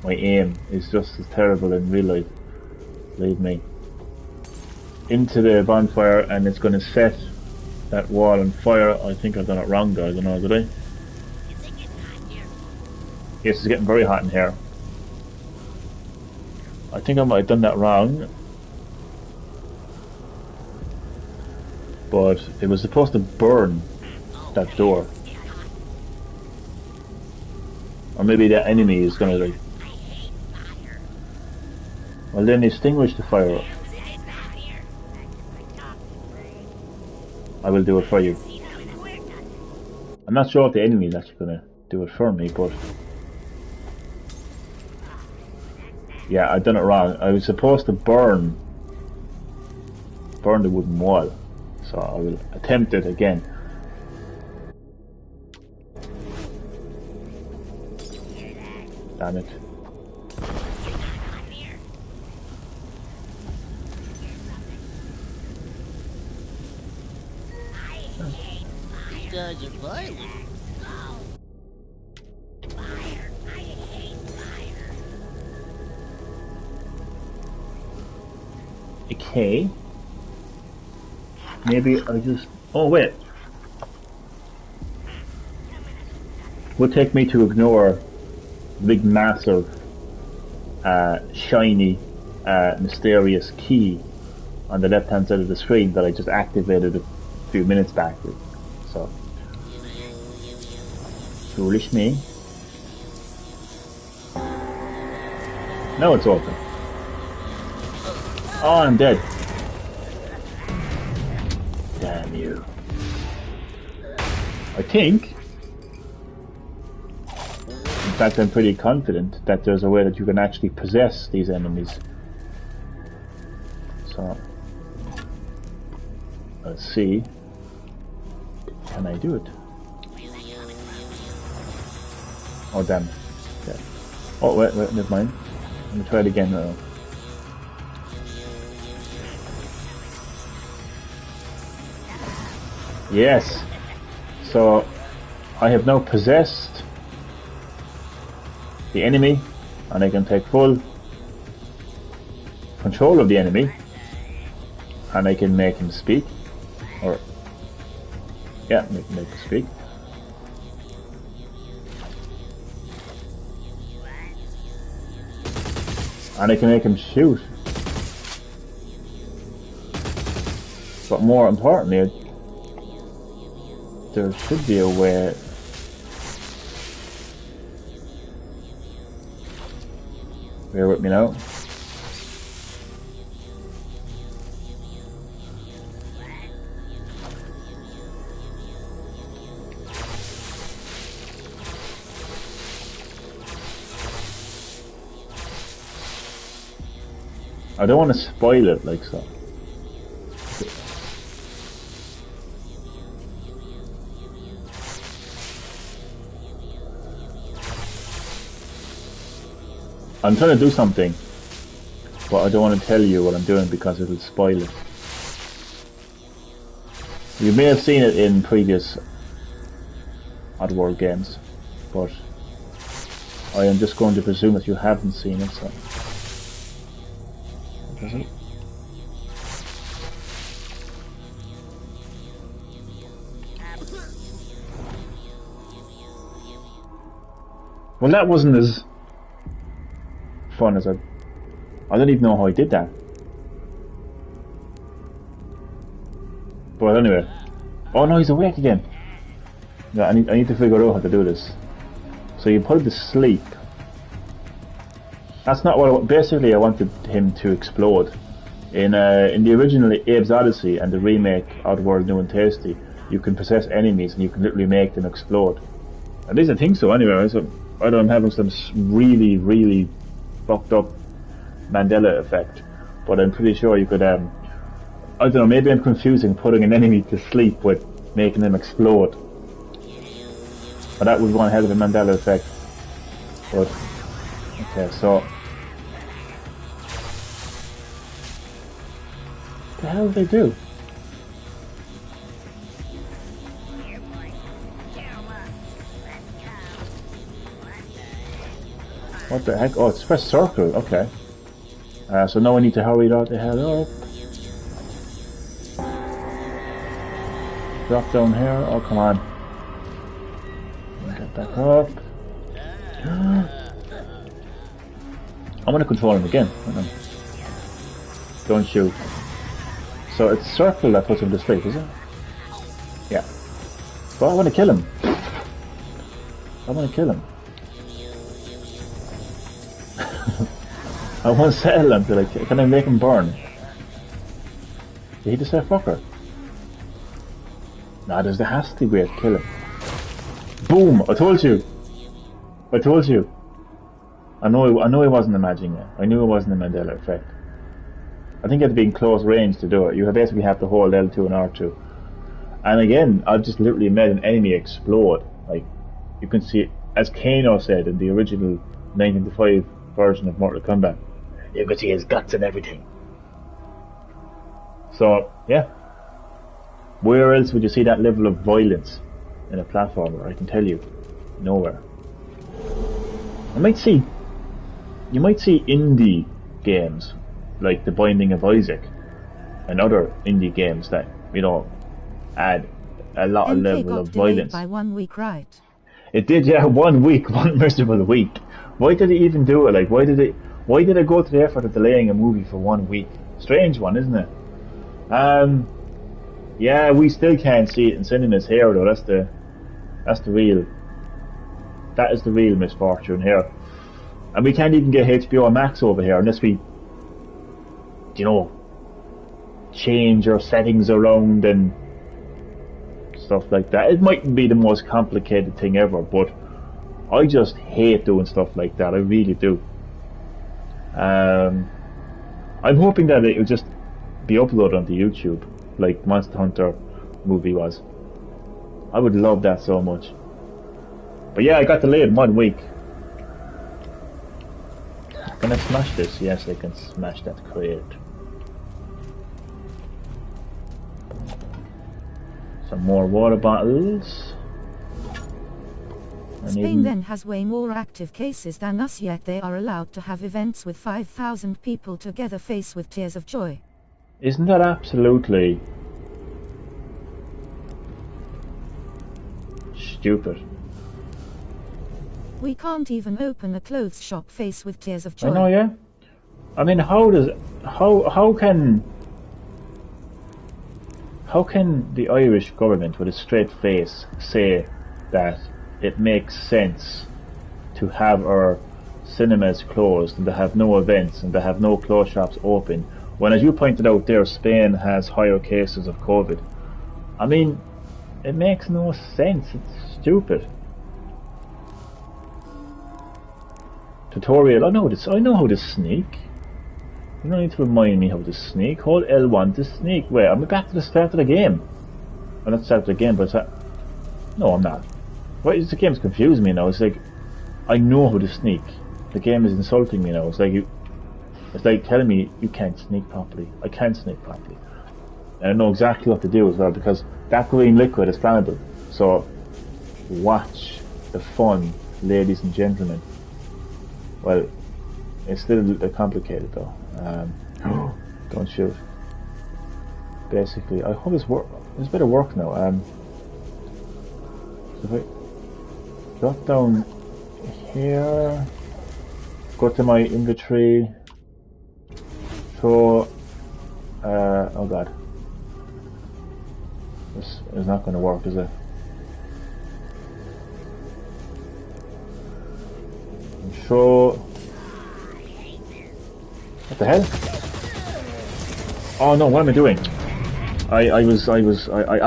my aim is just as terrible in real life, believe me. Into the bonfire, and it's going to set that wall on fire. I think I've done it wrong, guys. I don't know, did I? Is it getting hot here? Yes, it's getting very hot in here. I think I might have done that wrong. But it was supposed to burn that door. Or maybe that enemy is going to like... Well, then extinguish the fire. I will do it for you. I'm not sure if the enemy is actually going to do it for me, but... Yeah, I've done it wrong. I was supposed to burn the wooden wall. So I will attempt it again. Damn it. You guys are violent. Okay. Maybe I just... Oh wait. Would take me to ignore the big massive shiny mysterious key on the left hand side of the screen that I just activated a few minutes back. So foolish me. Now it's open. Oh, I'm dead. Damn you. I think, in fact I'm pretty confident that there's a way that you can actually possess these enemies. So, let's see. Can I do it? Oh damn. Okay. Oh wait, never mind. Let me try it again now. Yes. So I have now possessed the enemy, and I can take full control of the enemy, and I can make him speak, or yeah, make him speak. And I can make him shoot. But more importantly, there should be a way. Bear with me now. I don't want to spoil it like so. I'm trying to do something, but I don't want to tell you what I'm doing because it'll spoil it. You may have seen it in previous Oddworld games, but I am just going to presume that you haven't seen it, so... Does it? Well, that wasn't as fun as I don't even know how I did that. But anyway. Oh no, he's awake again. Yeah, I need to figure out how to do this. So you put him to sleep. That's not what basically I wanted him to explode. In the original Abe's Odyssey and the remake Oddworld New and Tasty, you can possess enemies and you can literally make them explode. At least I think so anyway. So I don't know, I'm having some really, really fucked up Mandela effect. But I'm pretty sure you could, I don't know, maybe I'm confusing putting an enemy to sleep with making them explode. But that was one hell of a Mandela effect. But, okay, so... What the hell did they do? What the heck? Oh, it's press circle, okay. So now I need to hurry that the hell up. Drop down here, oh come on. Get back up. I'm gonna control him again. Don't shoot. So it's circle that puts him to sleep, is it? Yeah. But I want to kill him. I want to kill him. I want to settle him. Like, can I make him burn? Did he just say fucker? Nah, there has to be a way to kill him. Boom! I told you. I told you. I know it wasn't imagining it. I knew it wasn't a Mandela effect. I think you have to be in close range to do it. You basically have to hold L2 and R2. And again, I've just literally made an enemy explode. Like, you can see, as Kano said in the original 1995 version of Mortal Kombat, you could see his guts and everything. So, yeah. Where else would you see that level of violence in a platformer? I can tell you. Nowhere. You might see indie games like The Binding of Isaac and other indie games that, you know, add a lot of level of violence. By 1 week, right? It did, yeah, 1 week, one miserable week. Why did it even do it? Like, why did it go to the effort of delaying a movie for 1 week? Strange one, isn't it? Yeah, we still can't see it in cinemas here though. That is the real misfortune here. And we can't even get HBO Max over here unless we, you know, change our settings around and stuff like that. It mightn't be the most complicated thing ever, but I just hate doing stuff like that. I really do. I'm hoping that it will just be uploaded onto YouTube, like Monster Hunter movie was. I would love that so much. But yeah, I got delayed 1 week. Can I smash this? Yes, I can smash that crate. Some more water bottles. Spain then has way more active cases than us, yet they are allowed to have events with 5,000 people together face with tears of joy. Isn't that absolutely stupid? We can't even open a clothes shop face with tears of joy. I know, yeah. I mean, how can the Irish government with a straight face say that it makes sense to have our cinemas closed and they have no events and they have no clothes shops open, when, as you pointed out there, Spain has higher cases of COVID. I mean, it makes no sense. It's stupid. Tutorial. I know this. I know how to sneak. You don't need to remind me how to sneak. Hold L1 to sneak. Wait, I'm back to the start of the game. Well, not start of the game, but no, I'm not. Wait, the game's confusing me now. It's like I know how to sneak. The game is insulting me now. It's like telling me you can't sneak properly. I can't sneak properly. And I know exactly what to do as well, because that green liquid is flammable. So watch the fun, ladies and gentlemen. Well, it's still a little complicated though. Don't shoot. Basically, I hope this work. There's a bit of work now. So if I drop down here, go to my inventory, throw. Oh god, this is not going to work, is it? And throw. What the hell? Oh no! What am I doing? I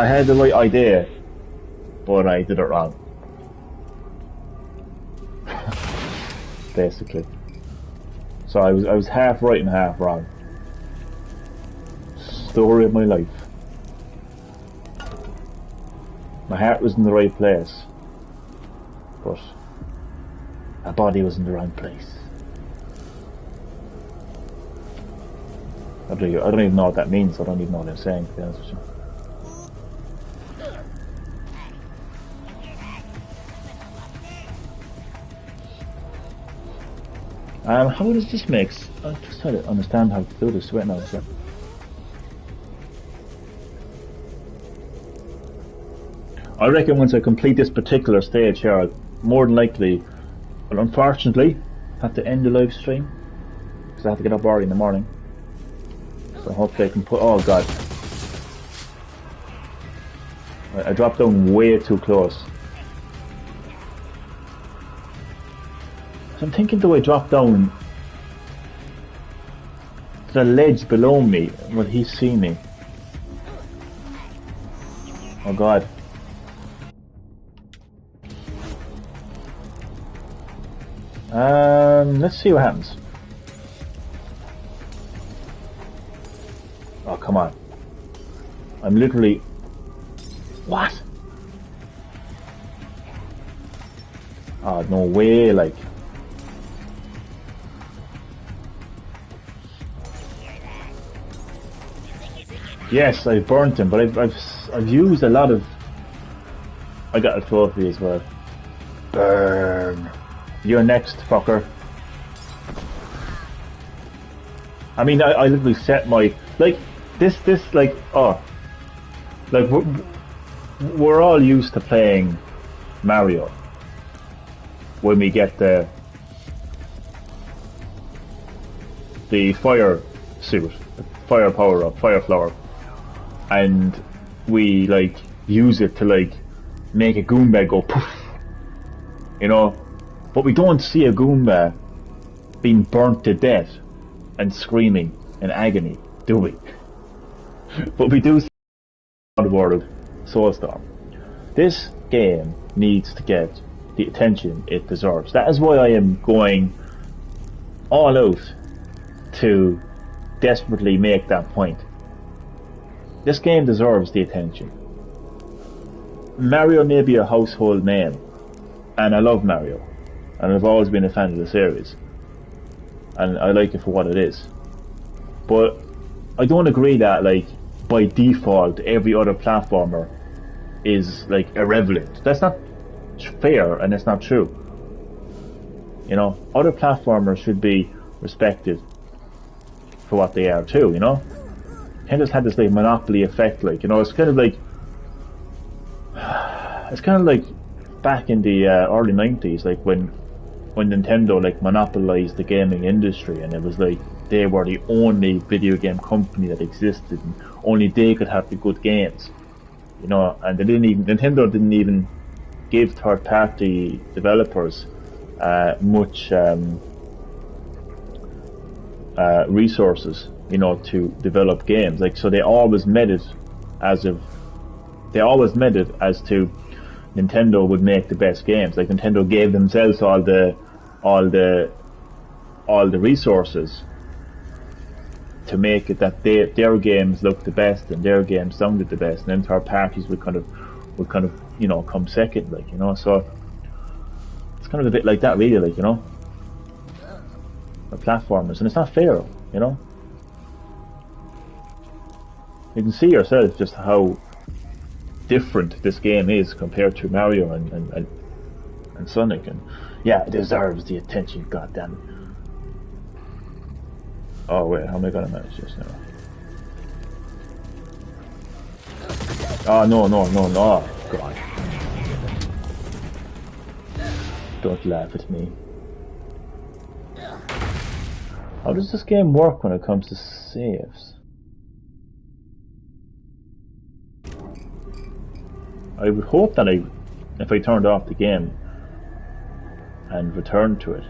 had the right idea, but I did it wrong. Basically. So I was half right and half wrong. Story of my life. My heart was in the right place, but my body was in the wrong place. I don't even know what that means. I don't even know what I'm saying, to be honest with you. How does this make? I'm just trying to understand how to do this. Wait now, so. I reckon once I complete this particular stage here, I'll more than likely, but unfortunately, have to end the live stream because I have to get up early in the morning. So hopefully I can put. Oh god! I dropped down way too close. So I'm thinking, do I drop down to the ledge below me? Will he see me? Oh god. Let's see what happens. Oh, come on. I'm literally... What? Oh, no way, like... Yes, I've burnt him, but I've used a lot of... I got a trophy as well. Burn. You're next, fucker. I mean, I literally set my... Like, this, like, oh. Like, we're all used to playing Mario. When we get the fire suit, the fire power up, fire flower. And we, like, use it to, like, make a Goomba go poof. You know? But we don't see a Goomba being burnt to death and screaming in agony, do we? But we do see Oddworld, Soulstorm. This game needs to get the attention it deserves. That is why I am going all out to desperately make that point. This game deserves the attention. Mario may be a household name, and I love Mario. And I've always been a fan of the series. And I like it for what it is. But I don't agree that, like, by default, every other platformer is, like, irrelevant. That's not fair, and that's not true. You know, other platformers should be respected for what they are too, you know? Nintendo's had this, like, monopoly effect, like, you know, it's kind of like back in the early 90s, like when Nintendo, like, monopolized the gaming industry, and it was like they were the only video game company that existed, and only they could have the good games, you know. And Nintendo didn't even give third-party developers much resources, you know, to develop games. Like, so they always made it as to Nintendo would make the best games. Like, Nintendo gave themselves all the resources to make it that their games looked the best and their games sounded the best, and then third parties would kind of you know, come second, like, you know. So it's kind of a bit like that, really, like, you know, the platformers, and it's not fair, you know. You can see yourself just how different this game is compared to Mario and Sonic, and yeah, it deserves the attention, goddammit. Oh wait, how am I gonna manage this now? Oh no, oh, God. Don't laugh at me. How does this game work when it comes to saves? I would hope that if I turned off the game and returned to it,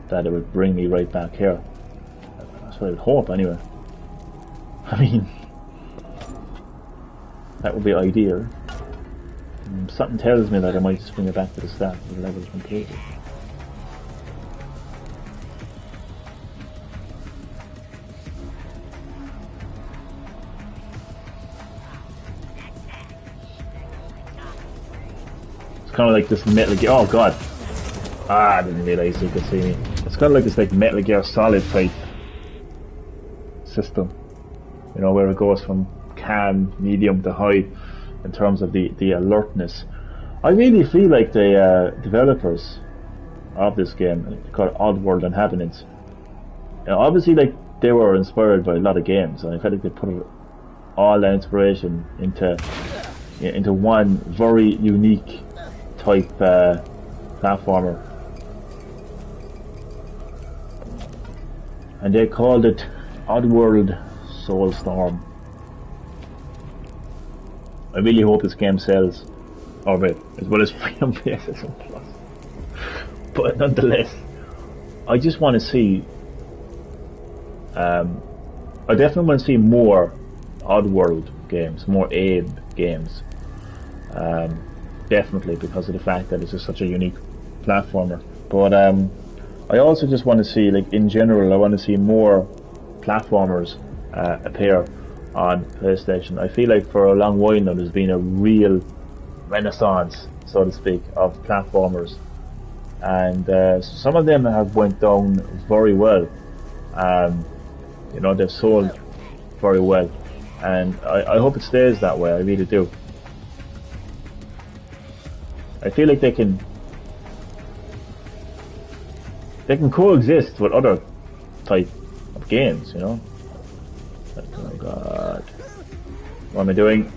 that it would bring me right back here. That's what I would hope, anyway. I mean, that would be ideal. Something tells me that I might just bring it back to the start of the level completely. It's kind of like this Metal Gear. Oh God! I didn't realise you could see me. It's kind of like this like Metal Gear Solid type system, you know, where it goes from calm, medium to high in terms of the alertness. I really feel like the developers of this game, called Oddworld Inhabitants, you know, obviously, like, they were inspired by a lot of games, and I feel like they put all that inspiration into one very unique type platformer, and they called it Oddworld Soulstorm. I really hope this game sells, or as well as free on PlayStation Plus. But nonetheless, I just want to see. I definitely want to see more Oddworld games, more Abe games. Definitely, because of the fact that it's just such a unique platformer. But I also just want to see, like, in general, I want to see more platformers appear on PlayStation. I feel like for a long while now there's been a real renaissance, so to speak, of platformers, and some of them have went down very well. You know, they've sold very well, and I hope it stays that way. I really do. I feel like they can coexist with other type of games, you know. Oh God, what am I doing?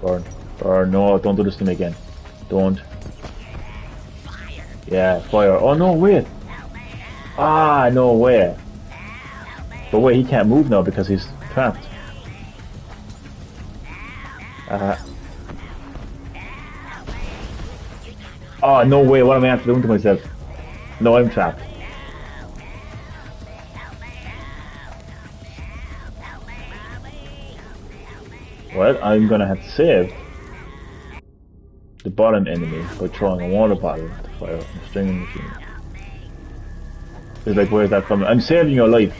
Burn, no, don't do this to me again. Don't. Yeah, fire. Oh no, wait. Ah, no way. But wait, he can't move now because he's trapped. Oh, no way, what am I actually doing to myself? No, I'm trapped. Well, I'm gonna have to save the bottom enemy by throwing a water bottle to fire up the stringing machine. It's like, where's that from? I'm saving your life.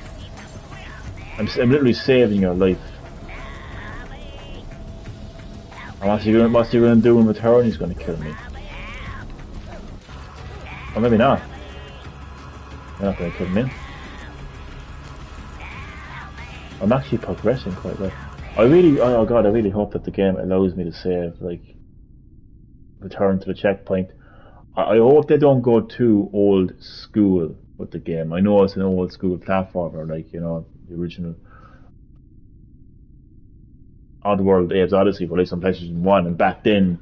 I'm literally saving your life. And what's he gonna do in return? He's gonna kill me. Or maybe not. You're not gonna kill me. I'm actually progressing quite well. Oh God, I really hope that the game allows me to save, like, return to the checkpoint. I hope they don't go too old school with the game. I know it's an old school platformer, like, you know, the original Oddworld Abe's Odyssey released on PlayStation 1, and back then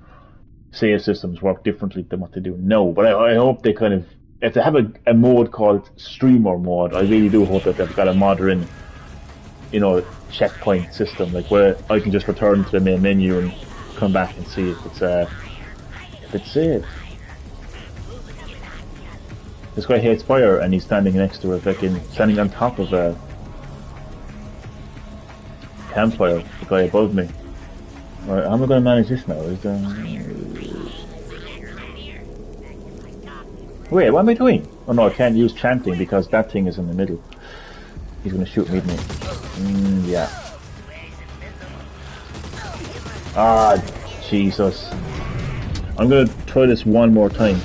save systems work differently than what they do now. But I hope they kind of, if they have a mode called streamer mode, I really do hope that they've got a modern, you know, checkpoint system, like where I can just return to the main menu and come back and see if it's saved. This guy hates fire, and he's standing next to a standing on top of a campfire. The guy above me. Alright, how am I going to manage this now? Wait, what am I doing? Oh no, I can't use chanting because that thing is in the middle. He's going to shoot me, isn't he? Yeah. Ah, Jesus. I'm going to try this one more time.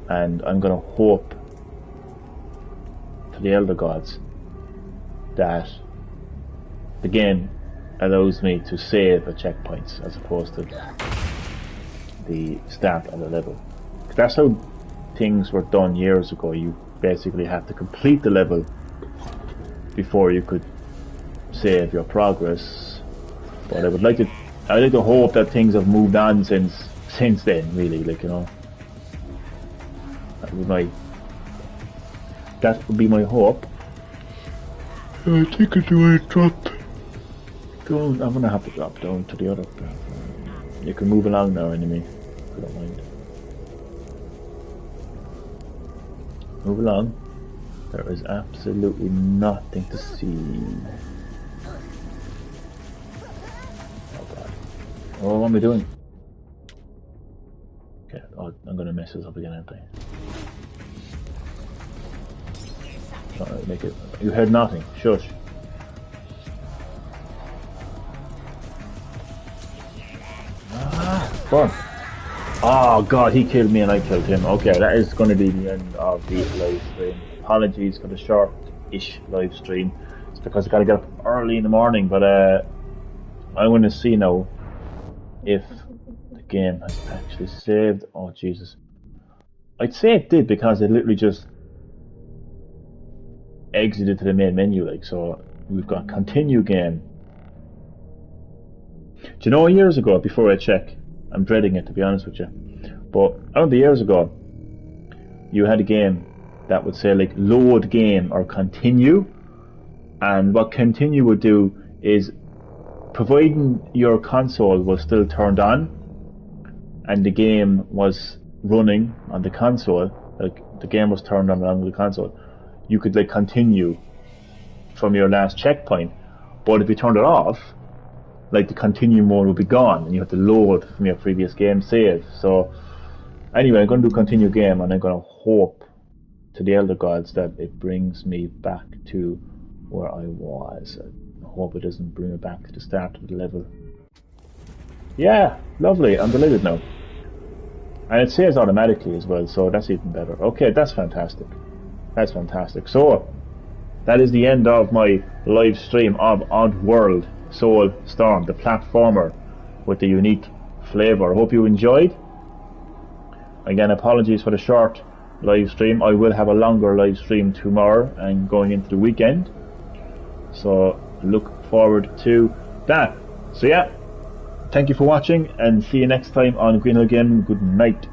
And I'm going to hope to the Elder Gods that the game allows me to save at checkpoints as opposed to the start of the level. That's how things were done years ago. You basically have to complete the level before you could save your progress. But I'd like to hope that things have moved on since then, really, like, you know. That would be my hope. I think it's the way it dropped. I'm gonna have to drop down to the other platform. You can move along now, enemy. I don't mind. Move along. There is absolutely nothing to see. Oh god. Oh, what am I doing? Okay, oh, I'm gonna mess this up again, aren't I? Make it. You heard nothing. Shush. Fun. Oh god, he killed me and I killed him. Okay, that is going to be the end of the live stream. Apologies for the short-ish live stream. It's because I got to get up early in the morning, but I want to see now if the game has actually saved. Oh Jesus. I'd say it did because it literally just exited to the main menu, like, so we've got continue game. Do you know, years ago, before I check, I'm dreading it to be honest with you, but I remember years ago you had a game that would say like load game or continue, and what continue would do is, providing your console was still turned on and the game was running on the console, like the game was turned on the console, you could like continue from your last checkpoint. But if you turned it off, like the continue mode would be gone and you have to load from your previous game save. So anyway, I'm going to do continue game, and I'm going to hope to the Elder Gods that it brings me back to where I was. I hope it doesn't bring me back to the start of the level. Yeah, lovely, I'm delighted now. And it saves automatically as well, so that's even better. Okay, that's fantastic. That's fantastic. So, that is the end of my live stream of Oddworld Soulstorm, the platformer with the unique flavour. I hope you enjoyed. Again, apologies for the short live stream. I will have a longer live stream tomorrow and going into the weekend. So, look forward to that. So yeah, thank you for watching and see you next time on Green Hill Gaming. Good night.